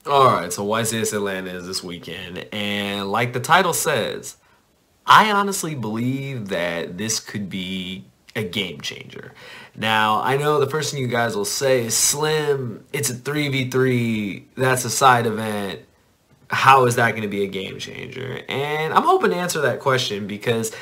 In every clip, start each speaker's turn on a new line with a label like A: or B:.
A: Alright, so YCS Atlanta is this weekend, and like the title says, I honestly believe that this could be a game changer. Now, I know the first thing you guys will say is, Slim, it's a 3v3, that's a side event. How is that going to be a game changer? And I'm hoping to answer that question because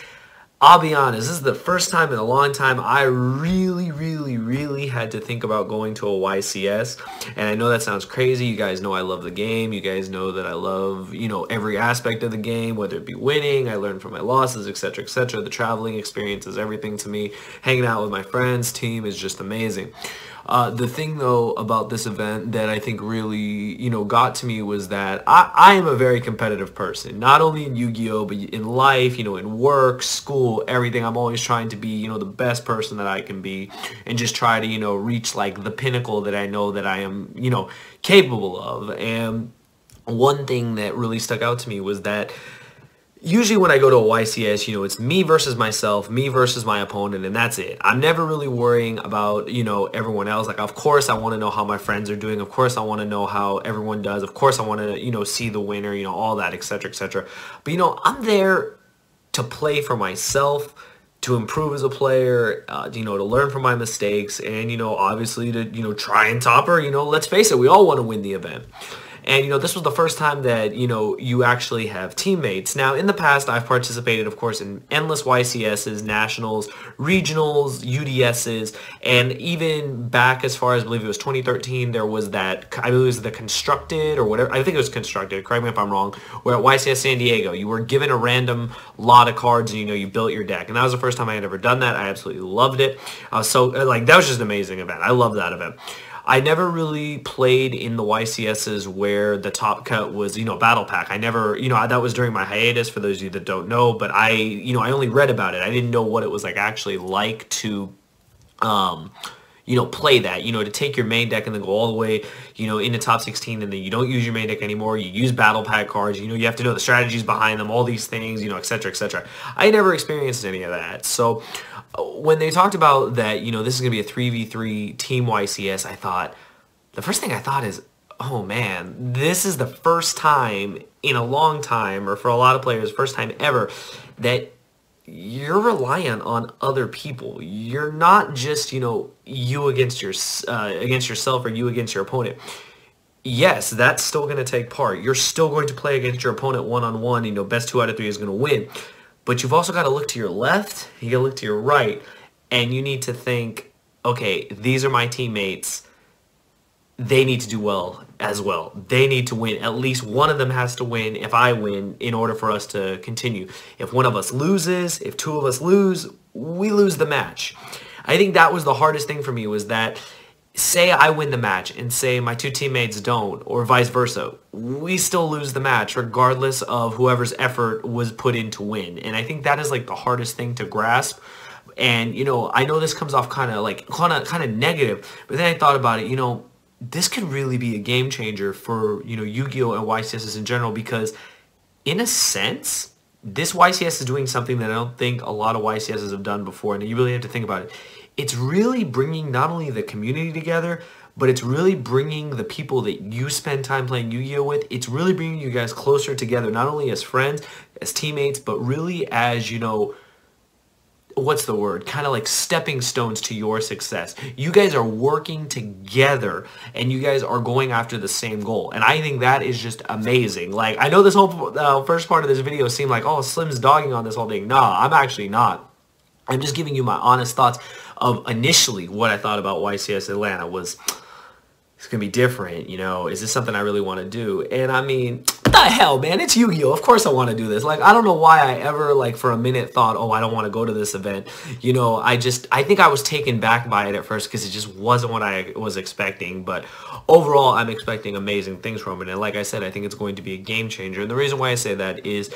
A: I'll be honest, this is the first time in a long time I really had to think about going to a YCS. And I know that sounds crazy. You guys know I love the game. You guys know that I love, every aspect of the game, whether it be winning, I learn from my losses, etc., etc. The traveling experience is everything to me. Hanging out with my friends, team is just amazing. The thing though about this event that I think really, got to me was that I am a very competitive person, not only in Yu-Gi-Oh, but in life, in work, school, everything. I'm always trying to be, the best person that I can be and just try to, reach like the pinnacle that I know that I am, capable of. And one thing that really stuck out to me was that usually when I go to a YCS, it's me versus myself, me versus my opponent, and that's it. I'm never really worrying about, everyone else. Like, of course, I want to know how my friends are doing. Of course, I want to know how everyone does. Of course, I want to, see the winner, all that, etc., etc. But, I'm there to play for myself, to improve as a player, to learn from my mistakes, and, obviously to, try and top her. Let's face it, we all want to win the event. And, this was the first time that, you actually have teammates. Now, in the past, I've participated, of course, in endless YCSs, nationals, regionals, UDSs, and even back as far as, I believe it was 2013, there was that, I believe it was the Constructed or whatever, I think it was Constructed, correct me if I'm wrong, where at YCS San Diego, you were given a random lot of cards and, you built your deck. And that was the first time I had ever done that. I absolutely loved it. That was just an amazing event. I love that event. I never really played in the YCSs where the top cut was, Battle Pack. I never, that was during my hiatus for those of you that don't know, but I only read about it. I didn't know what it was actually like to, play that, to take your main deck and then go all the way, into top 16 and then you don't use your main deck anymore. You use Battle Pack cards, you have to know the strategies behind them, all these things, etc., etc. I never experienced any of that. So when they talked about that, this is going to be a 3v3 team YCS, the first thing I thought is, oh man, this is the first time in a long time, or for a lot of players, first time ever, that you're reliant on other people. You're not just, you against against yourself or you against your opponent. Yes, that's still going to take part. You're still going to play against your opponent one-on-one, best 2 out of 3 is going to win. But you've also got to look to your left, you got to look to your right, and you need to think, okay, these are my teammates. They need to do well as well. They need to win. At least one of them has to win if I win in order for us to continue. If one of us loses, if 2 of us lose, we lose the match. I think that was the hardest thing for me, was that say I win the match and say my 2 teammates don't, or vice versa, we still lose the match regardless of whoever's effort was put in to win. And I think that is like the hardest thing to grasp. And, I know this comes off kind of negative, but then I thought about it, this could really be a game changer for, Yu-Gi-Oh! And YCSs in general, because in a sense, this YCS is doing something that I don't think a lot of YCSs have done before, and you really have to think about it. It's really bringing not only the community together, but it's really bringing the people that you spend time playing Yu-Gi-Oh! With. It's really bringing you guys closer together, not only as friends, as teammates, but really as, what's the word? Kind of like stepping stones to your success. You guys are working together and you guys are going after the same goal. And I think that is just amazing. Like, I know this whole first part of this video seemed like, oh, Slim's dogging on this whole thing. Nah, I'm actually not. I'm just giving you my honest thoughts of initially what I thought about YCS Atlanta was, it's going to be different, is this something I really want to do? And I mean, what the hell, man, it's Yu-Gi-Oh! Of course I want to do this. Like, I don't know why I ever, for a minute thought, oh, I don't want to go to this event. I think I was taken back by it at first because it just wasn't what I was expecting. But overall, I'm expecting amazing things from it. And like I said, I think it's going to be a game changer. And the reason why I say that is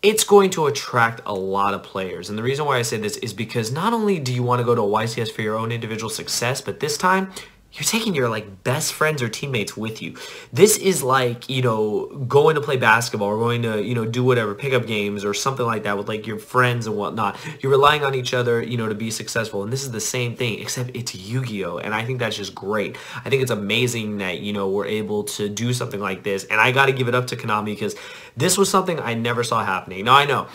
A: it's going to attract a lot of players. And the reason why I say this is because not only do you want to go to a YCS for your own individual success, but this time, you're taking your like best friends or teammates with you. This is like, you know, going to play basketball or going to, you know, do whatever, pick up games or something like that with like your friends and whatnot. You're relying on each other, you know, to be successful. And this is the same thing, except it's Yu-Gi-Oh! And I think that's just great. I think it's amazing that, you know, we're able to do something like this. And I got to give it up to Konami because this was something I never saw happening. Now I know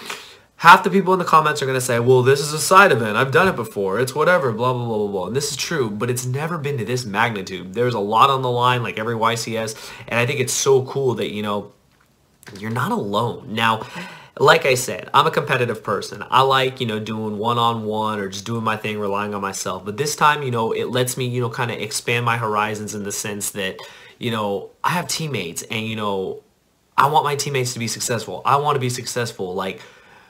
A: half the people in the comments are going to say, well, this is a side event. I've done it before. It's whatever, blah, blah, blah, blah, blah. And this is true, but it's never been to this magnitude. There's a lot on the line, like every YCS, and I think it's so cool that, you know, you're not alone. Now, like I said, I'm a competitive person. I like, you know, doing one-on-one or just doing my thing, relying on myself. But this time, you know, it lets me, you know, kind of expand my horizons in the sense that, you know, I have teammates and, you know, I want my teammates to be successful. I want to be successful. Like,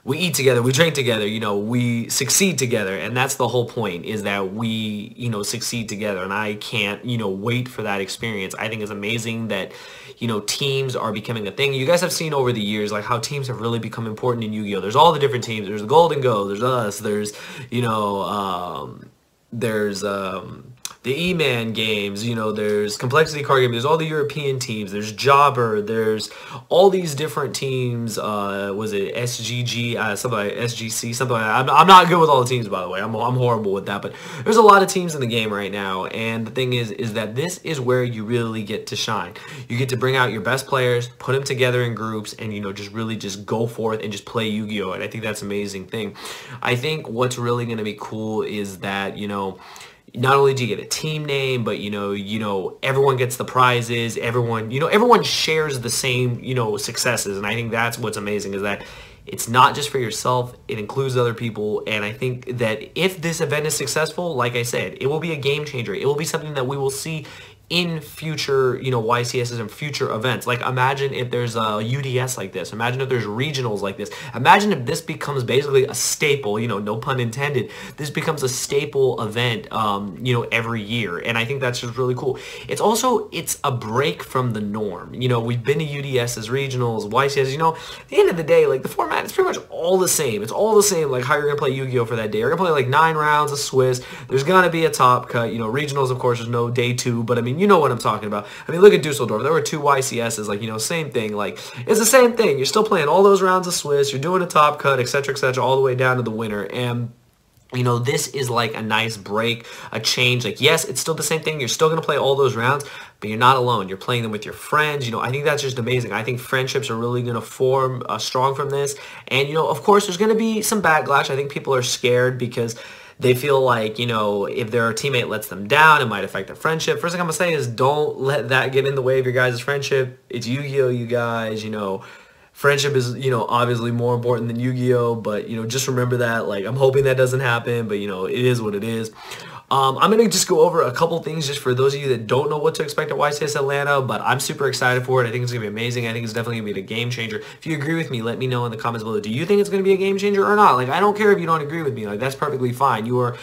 A: we eat together, we drink together, you know, we succeed together. And that's the whole point, is that we, you know, succeed together. And I can't, you know, wait for that experience. I think it's amazing that, you know, teams are becoming a thing. You guys have seen over the years, like, how teams have really become important in Yu-Gi-Oh! There's all the different teams. There's the Golden Go, there's us, there's, you know, there's the E-Man games, you know, there's Complexity card game, there's all the European teams, there's Jobber, there's all these different teams, was it SGG, something like SGC, something like that. I'm not good with all the teams, by the way, I'm horrible with that, but there's a lot of teams in the game right now, and the thing is that this is where you really get to shine. You get to bring out your best players, put them together in groups, and, you know, just really just go forth and just play Yu-Gi-Oh! And I think that's an amazing thing. I think what's really going to be cool is that, you know, not only do you get a team name, but, you know, everyone gets the prizes, everyone shares the same, you know, successes. And I think that's what's amazing, is that it's not just for yourself, it includes other people. And I think that if this event is successful, like I said, it will be a game changer. It will be something that we will see in future, you know, YCSs and future events. Like, imagine if there's a UDS like this. Imagine if there's regionals like this. Imagine if this becomes basically a staple, you know, no pun intended. This becomes a staple event, you know, every year. And I think that's just really cool. It's a break from the norm. You know, we've been to UDSs, regionals, YCS, you know, at the end of the day, like, the format is pretty much all the same. It's all the same, like, how you're going to play Yu-Gi-Oh! For that day. You're going to play, like, 9 rounds of Swiss. There's going to be a top cut. You know, regionals, of course, there's no day 2, but I mean, you know what I'm talking about. I mean, look at Dusseldorf. There were 2 YCSs, like, you know, same thing. Like, it's the same thing. You're still playing all those rounds of Swiss. You're doing a top cut, etc., all the way down to the winner. And, you know, this is like a nice break, a change. Like, yes, it's still the same thing. You're still going to play all those rounds, but you're not alone. You're playing them with your friends. You know, I think that's just amazing. I think friendships are really going to form strong from this. And, you know, of course, there's going to be some backlash. I think people are scared because they feel like, you know, if their teammate lets them down, it might affect their friendship. First thing I'm going to say is don't let that get in the way of your guys' friendship. It's Yu-Gi-Oh, you guys, you know. Friendship is, you know, obviously more important than Yu-Gi-Oh, but, you know, just remember that. Like, I'm hoping that doesn't happen, but, you know, it is what it is. I'm going to just go over a couple things just for those of you that don't know what to expect at YCS Atlanta, but I'm super excited for it. I think it's going to be amazing. I think it's definitely going to be a game changer. If you agree with me, let me know in the comments below. Do you think it's going to be a game changer or not? Like, I don't care if you don't agree with me. Like, that's perfectly fine. You are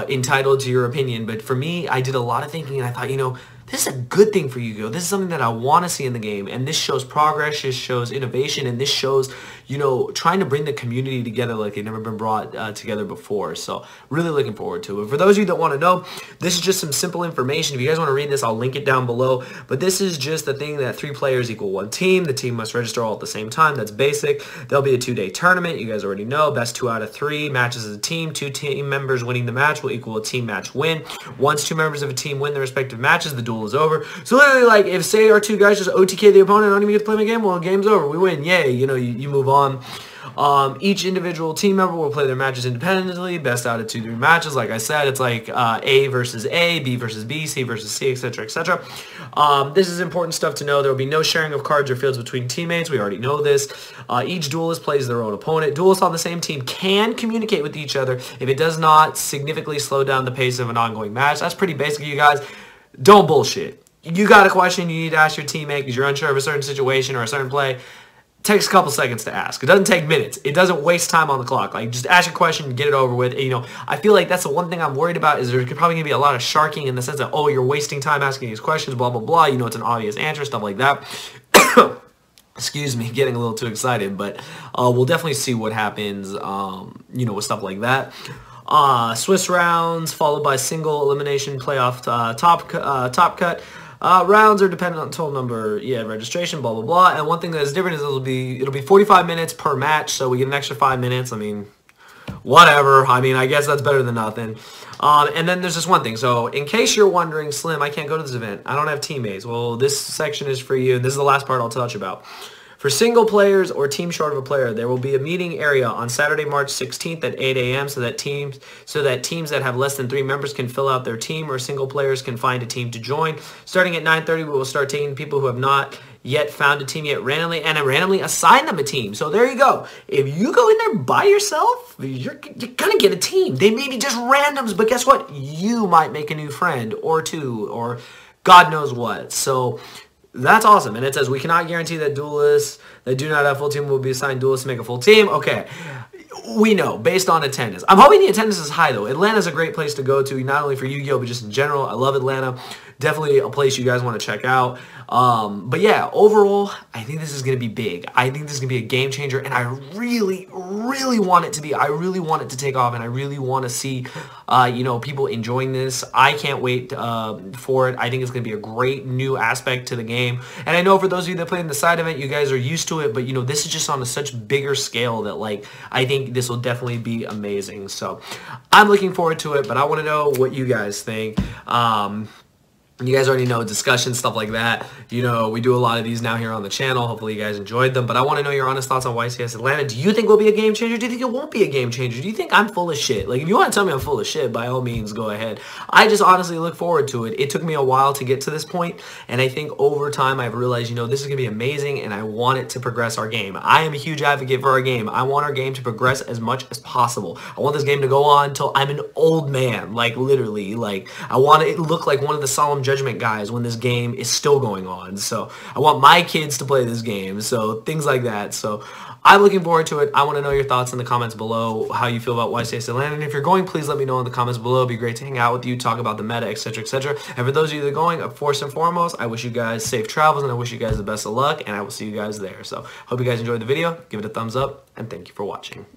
A: entitled to your opinion, but for me, I did a lot of thinking, and I thought, you know, this is a good thing for Yu-Gi-Oh! This is something that I want to see in the game, and this shows progress, this shows innovation, and this shows, you know, trying to bring the community together like they've never been brought together before. So really looking forward to it. For those of you that want to know, this is just some simple information. If you guys want to read this, I'll link it down below. But this is just the thing that 3 players equal 1 team. The team must register all at the same time. That's basic. There'll be a 2-day tournament. You guys already know. Best 2 out of 3 matches as a team. 2 team members winning the match will equal a team match win. Once 2 members of a team win their respective matches, the duel is over. So literally, like, if say our 2 guys just OTK the opponent, I don't even get to play my game, well, game's over. We win. Yay. You know, you move on. Each individual team member will play their matches independently. Best out of 2 3 matches. Like I said, it's like A versus A, B versus B, C versus C, etc., etc. This is important stuff to know. There will be no sharing of cards or fields between teammates. We already know this. Each duelist plays their own opponent. Duelists on the same team can communicate with each other if it does not significantly slow down the pace of an ongoing match. That's pretty basic, you guys. Don't bullshit. You got a question you need to ask your teammate because you're unsure of a certain situation or a certain play. Takes a couple seconds to ask. It doesn't take minutes. It doesn't waste time on the clock. Like, just ask your question, get it over with. And, you know, I feel like that's the one thing I'm worried about is there's probably going to be a lot of sharking in the sense that, oh, you're wasting time asking these questions, blah, blah, blah. You know, it's an obvious answer, stuff like that. Excuse me, getting a little too excited, but we'll definitely see what happens, you know, with stuff like that. Swiss rounds followed by single elimination playoff top cut. Rounds are dependent on total number, registration, blah, blah, blah. And one thing that is different is it'll be 45 minutes per match, so we get an extra 5 minutes. I mean, whatever. I mean, I guess that's better than nothing. And then there's this one thing. So in case you're wondering, Slim, I can't go to this event. I don't have teammates. Well, this section is for you. This is the last part I'll touch about. For single players or team short of a player, there will be a meeting area on Saturday, March 16th at 8 a.m. so that teams that have less than 3 members can fill out their team, or single players can find a team to join. Starting at 9:30, we will start taking people who have not yet found a team yet randomly, and I randomly assign them a team. So there you go. If you go in there by yourself, you're gonna get a team. They may be just randoms, but guess what? You might make a new friend or two, or God knows what. So that's awesome. And it says, we cannot guarantee that duelists that do not have full team will be assigned duelists to make a full team. Okay. We know, based on attendance. I'm hoping the attendance is high, though. Atlanta's a great place to go to, not only for Yu-Gi-Oh!, but just in general. I love Atlanta. Definitely a place you guys want to check out. But yeah, overall, I think this is going to be big. I think this is going to be a game changer, and I really, really want it to be. I really want it to take off, and I really want to see, people enjoying this. I can't wait for it. I think it's going to be a great new aspect to the game. And I know for those of you that played in the side event, you guys are used to it, but, this is just on a such bigger scale that, I think this will definitely be amazing. So I'm looking forward to it, but I want to know what you guys think. You guys already know, discussions, stuff like that. We do a lot of these now here on the channel. Hopefully you guys enjoyed them. But I want to know your honest thoughts on YCS Atlanta. Do you think it will be a game changer? Do you think it won't be a game changer? Do you think I'm full of shit? If you want to tell me I'm full of shit, by all means, go ahead. I just honestly look forward to it. It took me a while to get to this point, and I think over time I've realized, this is going to be amazing, and I want it to progress our game. I am a huge advocate for our game. I want our game to progress as much as possible. I want this game to go on until I'm an old man, literally. I want it to look like one of the Solemn Judgment guys when this game is still going on. So I want my kids to play this game. So things like that. So I'm looking forward to it. I want to know your thoughts in the comments below, how you feel about YCS Atlanta. And if you're going, please let me know in the comments below. It'd be great to hang out with you, talk about the meta, etc., etc. And for those of you that are going, first and foremost, I wish you guys safe travels, and I wish you guys the best of luck, and I will see you guys there. So hope you guys enjoyed the video. Give it a thumbs up, and thank you for watching.